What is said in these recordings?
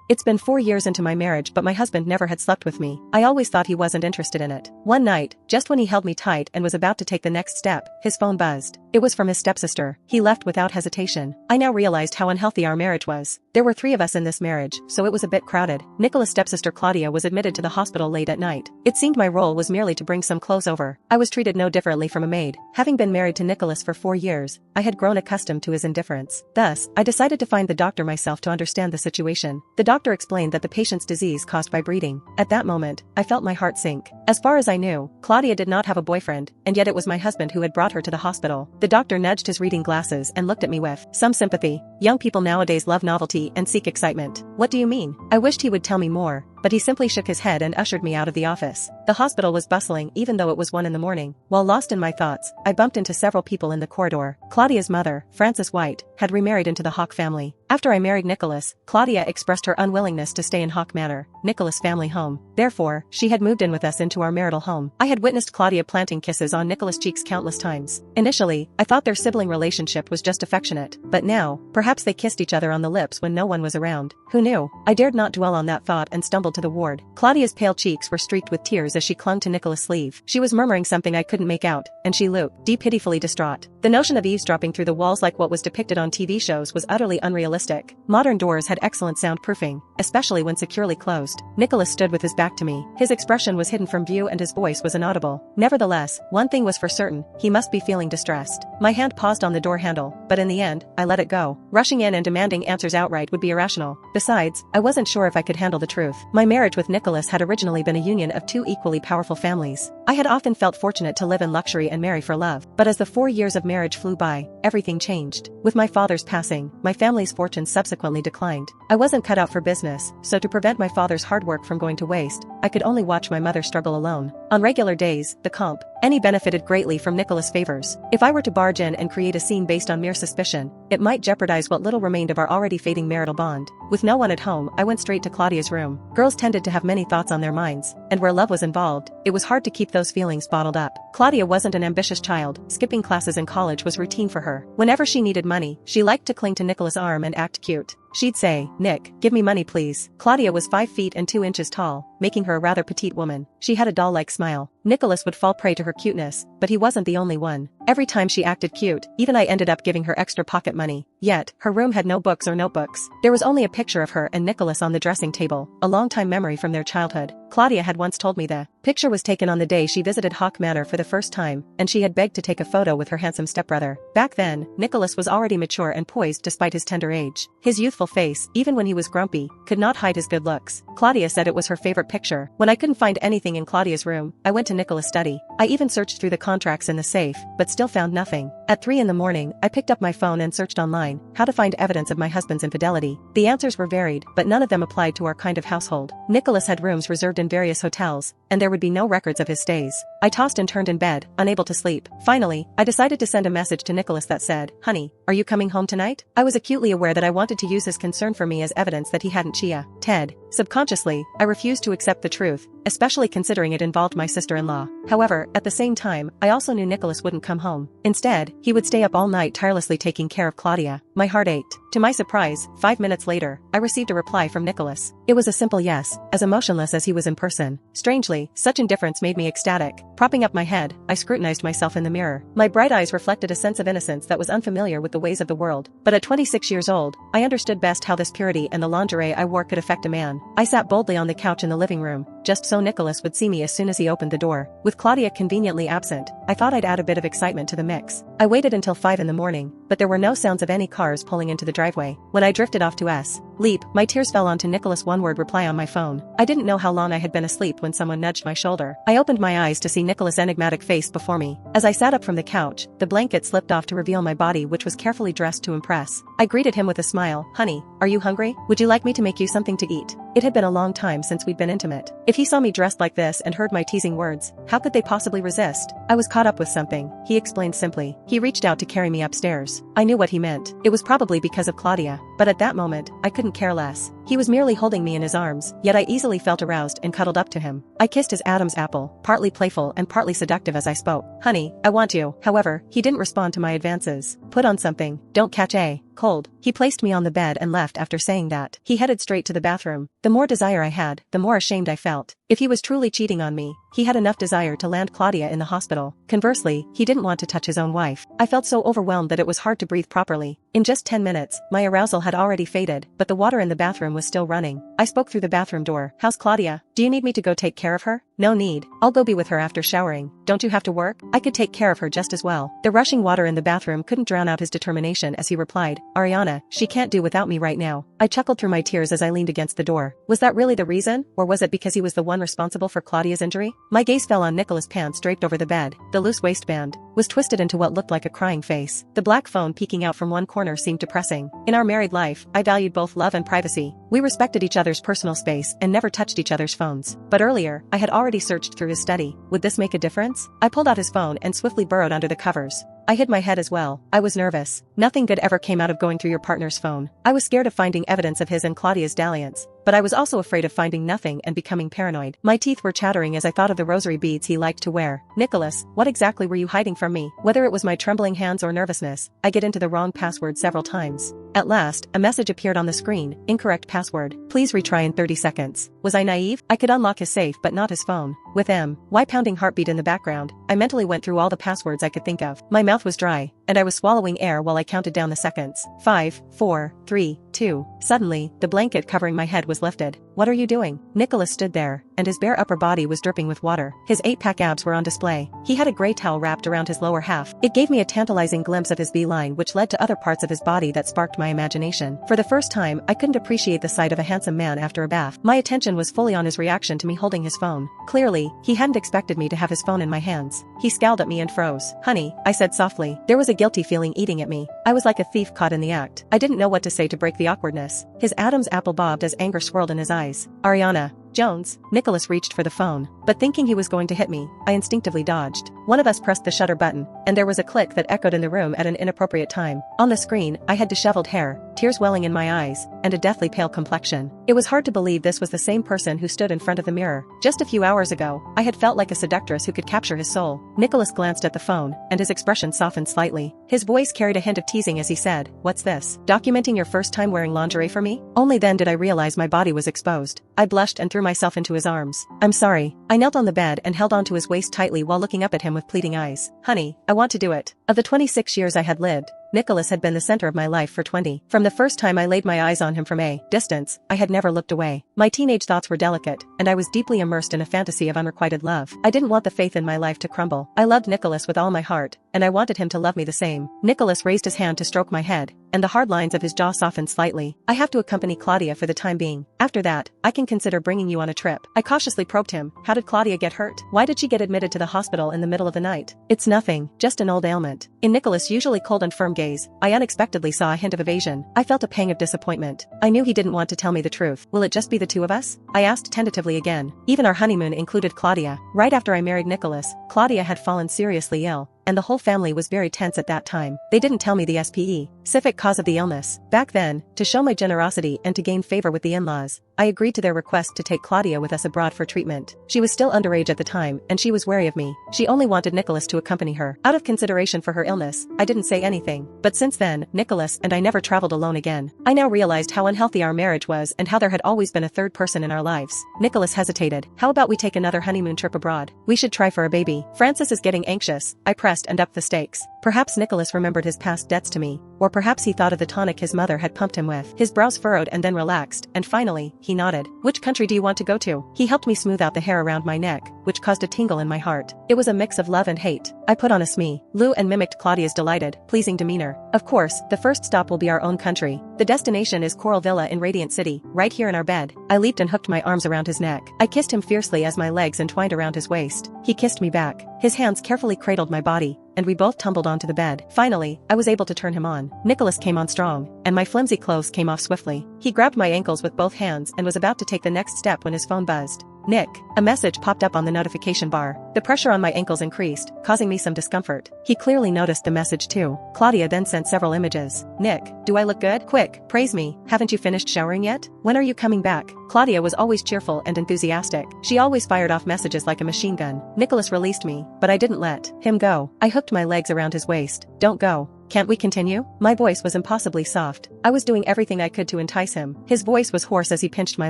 It's been 4 years into my marriage, but my husband never had slept with me. I always thought he wasn't interested in it. One night, just when he held me tight and was about to take the next step, his phone buzzed. It was from his stepsister. He left without hesitation. I now realized how unhealthy our marriage was. There were 3 of us in this marriage, so it was a bit crowded. Nicholas' stepsister Claudia was admitted to the hospital late at night. It seemed my role was merely to bring some clothes over. I was treated no differently from a maid. Having been married to Nicholas for 4 years, I had grown accustomed to his indifference. Thus, I decided to find the doctor myself to understand the situation. The doctor explained that the patient's disease caused by breeding. At that moment, I felt my heart sink. As far as I knew, Claudia did not have a boyfriend, and yet it was my husband who had brought her to the hospital. The doctor nudged his reading glasses and looked at me with some sympathy. Young people nowadays love novelty and seek excitement. What do you mean? I wished he would tell me more, but he simply shook his head and ushered me out of the office. The hospital was bustling even though it was 1 in the morning. While lost in my thoughts, I bumped into several people in the corridor. Claudia's mother, Frances White, had remarried into the Hawk family. After I married Nicholas, Claudia expressed her unwillingness to stay in Hawk Manor, Nicholas' family home. Therefore, she had moved in with us into our marital home. I had witnessed Claudia planting kisses on Nicholas' cheeks countless times. Initially, I thought their sibling relationship was just affectionate, but now, perhaps they kissed each other on the lips when no one was around. Who knew? I dared not dwell on that thought and stumbled to the ward. Claudia's pale cheeks were streaked with tears as she clung to Nicholas' sleeve. She was murmuring something I couldn't make out, and she looked pitifully distraught. The notion of eavesdropping through the walls like what was depicted on TV shows was utterly unrealistic. Modern doors had excellent soundproofing, especially when securely closed. Nicholas stood with his back to me. His expression was hidden from view and his voice was inaudible. Nevertheless, one thing was for certain, he must be feeling distressed. My hand paused on the door handle, but in the end, I let it go. Rushing in and demanding answers outright would be irrational. Besides, I wasn't sure if I could handle the truth. My marriage with Nicholas had originally been a union of 2 equally powerful families. I had often felt fortunate to live in luxury and marry for love, but as the 4 years of marriage flew by, everything changed. With my father's passing, my family's fortune subsequently declined. I wasn't cut out for business, so to prevent my father's hard work from going to waste, I could only watch my mother struggle alone. On regular days, the comp. Any benefited greatly from Nicholas' favors. If I were to barge in and create a scene based on mere suspicion, it might jeopardize what little remained of our already fading marital bond. With no one at home, I went straight to Claudia's room. Girls tended to have many thoughts on their minds, and where love was involved, it was hard to keep those feelings bottled up. Claudia wasn't an ambitious child. Skipping classes in college was routine for her. Whenever she needed money, she liked to cling to Nicholas' arm and act cute. She'd say, "Nick, give me money please." Claudia was 5 feet and 2 inches tall, making her a rather petite woman. She had a doll-like smile. Nicholas would fall prey to her cuteness, but he wasn't the only one. Every time she acted cute, even I ended up giving her extra pocket money. Yet, her room had no books or notebooks. There was only a picture of her and Nicholas on the dressing table, a long-time memory from their childhood. Claudia had once told me the picture was taken on the day she visited Hawk Manor for the first time, and she had begged to take a photo with her handsome stepbrother. Back then, Nicholas was already mature and poised despite his tender age. His youthful face, even when he was grumpy, could not hide his good looks. Claudia said it was her favorite picture. When I couldn't find anything in Claudia's room, I went to Nicholas' study. I even searched through the contracts in the safe, but still found nothing. At 3 in the morning, I picked up my phone and searched online, how to find evidence of my husband's infidelity. The answers were varied, but none of them applied to our kind of household. Nicholas had rooms reserved in various hotels, and there would be no records of his stays. I tossed and turned in bed, unable to sleep. Finally, I decided to send a message to Nicholas that said, "Honey, are you coming home tonight?" I was acutely aware that I wanted to use his concern for me as evidence that he hadn't Ted. Subconsciously, I refused to accept the truth, especially considering it involved my sister-in-law. However, at the same time, I also knew Nicholas wouldn't come home. Instead, he would stay up all night tirelessly taking care of Claudia. My heart ached. To my surprise, 5 minutes later, I received a reply from Nicholas. It was a simple yes, as emotionless as he was in person. Strangely, such indifference made me ecstatic. Propping up my head, I scrutinized myself in the mirror. My bright eyes reflected a sense of innocence that was unfamiliar with the ways of the world. But at 26 years old, I understood best how this purity and the lingerie I wore could affect a man. I sat boldly on the couch in the living room, just so Nicholas would see me as soon as he opened the door. With Claudia conveniently absent, I thought I'd add a bit of excitement to the mix. I waited until 5 in the morning, but there were no sounds of any cars pulling into the driveway. When I drifted off to sleep, my tears fell onto Nicholas' one-word reply on my phone. I didn't know how long I had been asleep when someone nudged my shoulder. I opened my eyes to see Nicholas' enigmatic face before me. As I sat up from the couch, the blanket slipped off to reveal my body, which was carefully dressed to impress. I greeted him with a smile. "Honey, are you hungry? Would you like me to make you something to eat?" It had been a long time since we'd been intimate. If he saw me dressed like this and heard my teasing words, how could they possibly resist? "I was caught up with something," he explained simply. He reached out to carry me upstairs. I knew what he meant. It was probably because of Claudia, but at that moment, I couldn't care less. He was merely holding me in his arms, yet I easily felt aroused and cuddled up to him. I kissed his Adam's apple, partly playful and partly seductive as I spoke. Honey, I want you. However, he didn't respond to my advances. Put on something. Don't catch a cold. He placed me on the bed and left after saying that. He headed straight to the bathroom. The more desire I had, the more ashamed I felt. If he was truly cheating on me, he had enough desire to land Claudia in the hospital. Conversely, he didn't want to touch his own wife. I felt so overwhelmed that it was hard to breathe properly. In just 10 minutes, my arousal had already faded, but the water in the bathroom was still running. I spoke through the bathroom door. How's Claudia? Do you need me to go take care of her? No need. I'll go be with her after showering. Don't you have to work? I could take care of her just as well. The rushing water in the bathroom couldn't drown out his determination as he replied, Ariana, she can't do without me right now. I chuckled through my tears as I leaned against the door. Was that really the reason, or was it because he was the one responsible for Claudia's injury? My gaze fell on Nicholas' pants draped over the bed. The loose waistband was twisted into what looked like a crying face. The black phone peeking out from one corner seemed depressing. In our married life, I valued both love and privacy. We respected each other's personal space and never touched each other's phones. But earlier, I had already searched through his study. Would this make a difference? I pulled out his phone and swiftly burrowed under the covers. I hid my head as well. I was nervous. Nothing good ever came out of going through your partner's phone. I was scared of finding evidence of his and Claudia's dalliance, but I was also afraid of finding nothing and becoming paranoid. My teeth were chattering as I thought of the rosary beads he liked to wear. Nicholas, what exactly were you hiding from me? Whether it was my trembling hands or nervousness, I get into the wrong password several times. At last, a message appeared on the screen. Incorrect password. Please retry in 30 seconds. Was I naive? I could unlock his safe but not his phone. With my pounding heartbeat in the background, I mentally went through all the passwords I could think of. My mouth was dry, and I was swallowing air while I counted down the seconds. 5, 4, 3, 2. Suddenly, the blanket covering my head was lifted. What are you doing? Nicholas stood there, and his bare upper body was dripping with water. His 8-pack abs were on display. He had a gray towel wrapped around his lower half. It gave me a tantalizing glimpse of his beeline, which led to other parts of his body that sparked my imagination. For the first time, I couldn't appreciate the sight of a handsome man after a bath. My attention was fully on his reaction to me holding his phone. Clearly, he hadn't expected me to have his phone in my hands. He scowled at me and froze. Honey, I said softly. There was a guilty feeling eating at me. I was like a thief caught in the act. I didn't know what to say to break the awkwardness. His Adam's apple bobbed as anger swirled in his eyes. Ariana Jones. Nicholas reached for the phone, but thinking he was going to hit me, I instinctively dodged. One of us pressed the shutter button, and there was a click that echoed in the room at an inappropriate time. On the screen, I had disheveled hair, tears welling in my eyes, and a deathly pale complexion. It was hard to believe this was the same person who stood in front of the mirror. Just a few hours ago, I had felt like a seductress who could capture his soul. Nicholas glanced at the phone, and his expression softened slightly. His voice carried a hint of teasing as he said, "What's this? Documenting your first time wearing lingerie for me?" Only then did I realize my body was exposed. I blushed and threw myself into his arms. "I'm sorry." I knelt on the bed and held onto his waist tightly while looking up at him with pleading eyes. "Honey, I want to do it." Of the 26 years I had lived, Nicholas had been the center of my life for 20. From the first time I laid my eyes on him from a distance, I had never looked away. My teenage thoughts were delicate, and I was deeply immersed in a fantasy of unrequited love. I didn't want the faith in my life to crumble. I loved Nicholas with all my heart, and I wanted him to love me the same. Nicholas raised his hand to stroke my head, and the hard lines of his jaw softened slightly. "I have to accompany Claudia for the time being. After that, I can consider bringing you on a trip." I cautiously probed him. "How did Claudia get hurt? Why did she get admitted to the hospital in the middle of the night?" "It's nothing, just an old ailment." In Nicholas' usually cold and firm gaze, I unexpectedly saw a hint of evasion. I felt a pang of disappointment. I knew he didn't want to tell me the truth. "Will it just be the two of us?" I asked tentatively again. Even our honeymoon included Claudia. Right after I married Nicholas, Claudia had fallen seriously ill, and the whole family was very tense at that time. They didn't tell me the specific cause of the illness. Back then, to show my generosity and to gain favor with the in-laws, I agreed to their request to take Claudia with us abroad for treatment. She was still underage at the time, and she was wary of me. She only wanted Nicholas to accompany her. Out of consideration for her illness, I didn't say anything. But since then, Nicholas and I never traveled alone again. I now realized how unhealthy our marriage was and how there had always been a third person in our lives. Nicholas hesitated. "How about we take another honeymoon trip abroad? We should try for a baby. Francis is getting anxious." I pressed and upped the stakes. Perhaps Nicholas remembered his past debts to me, or perhaps he thought of the tonic his mother had pumped him with. His brows furrowed and then relaxed, and finally, he nodded. "Which country do you want to go to?" He helped me smooth out the hair around my neck, which caused a tingle in my heart. It was a mix of love and hate. I put on a smile and mimicked Claudia's delighted, pleasing demeanor. "Of course, the first stop will be our own country. The destination is Coral Villa in Radiant City, right here in our bed." I leaped and hooked my arms around his neck. I kissed him fiercely as my legs entwined around his waist. He kissed me back. His hands carefully cradled my body, and we both tumbled onto the bed. Finally, I was able to turn him on. Nicholas came on strong, and my flimsy clothes came off swiftly. He grabbed my ankles with both hands and was about to take the next step when his phone buzzed. Nick. A message popped up on the notification bar. The pressure on my ankles increased, causing me some discomfort. He clearly noticed the message too. Claudia then sent several images. Nick, do I look good? Quick, praise me. Haven't you finished showering yet? When are you coming back? Claudia was always cheerful and enthusiastic. She always fired off messages like a machine gun. Nicholas released me, but I didn't let him go. I hooked my legs around his waist. Don't go. Can't we continue? My voice was impossibly soft. I was doing everything I could to entice him. His voice was hoarse as he pinched my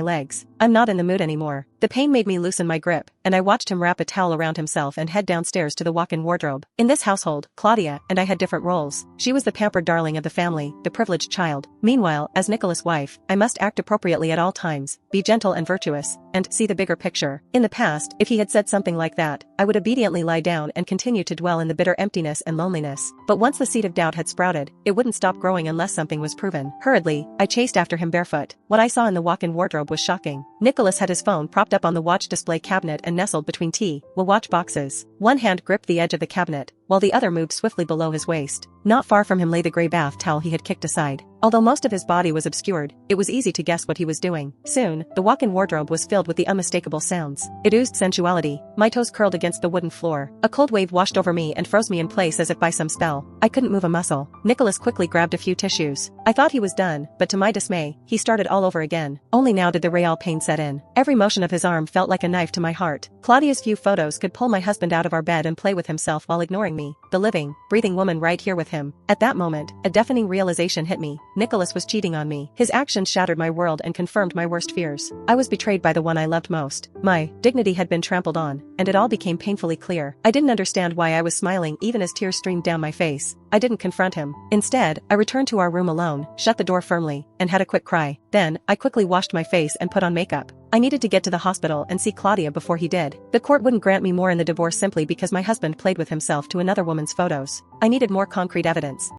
legs. I'm not in the mood anymore. The pain made me loosen my grip, and I watched him wrap a towel around himself and head downstairs to the walk-in wardrobe. In this household, Claudia and I had different roles. She was the pampered darling of the family, the privileged child. Meanwhile, as Nicholas' wife, I must act appropriately at all times, be gentle and virtuous, and see the bigger picture. In the past, if he had said something like that, I would obediently lie down and continue to dwell in the bitter emptiness and loneliness. But once the seed of doubt had sprouted, it wouldn't stop growing unless something was proven. Hurriedly, I chased after him barefoot. What I saw in the walk-in wardrobe was shocking. Nicholas had his phone propped up on the watch display cabinet and nestled between watch boxes. One hand gripped the edge of the cabinet, while the other moved swiftly below his waist. Not far from him lay the gray bath towel he had kicked aside. Although most of his body was obscured, it was easy to guess what he was doing. Soon, the walk-in wardrobe was filled with the unmistakable sounds. It oozed sensuality. My toes curled against the wooden floor. A cold wave washed over me and froze me in place as if by some spell. I couldn't move a muscle. Nicholas quickly grabbed a few tissues. I thought he was done, but to my dismay, he started all over again. Only now did the real pain set in. Every motion of his arm felt like a knife to my heart. Claudia's few photos could pull my husband out of our bed and play with himself while ignoring me, the living, breathing woman right here with him. At that moment, a deafening realization hit me. Nicholas was cheating on me. His actions shattered my world and confirmed my worst fears. I was betrayed by the one I loved most. My dignity had been trampled on, and it all became painfully clear. I didn't understand why I was smiling even as tears streamed down my face. I didn't confront him. Instead, I returned to our room alone, shut the door firmly, and had a quick cry. Then, I quickly washed my face and put on makeup. I needed to get to the hospital and see Claudia before he did. The court wouldn't grant me more in the divorce simply because my husband played with himself to another woman's photos. I needed more concrete evidence.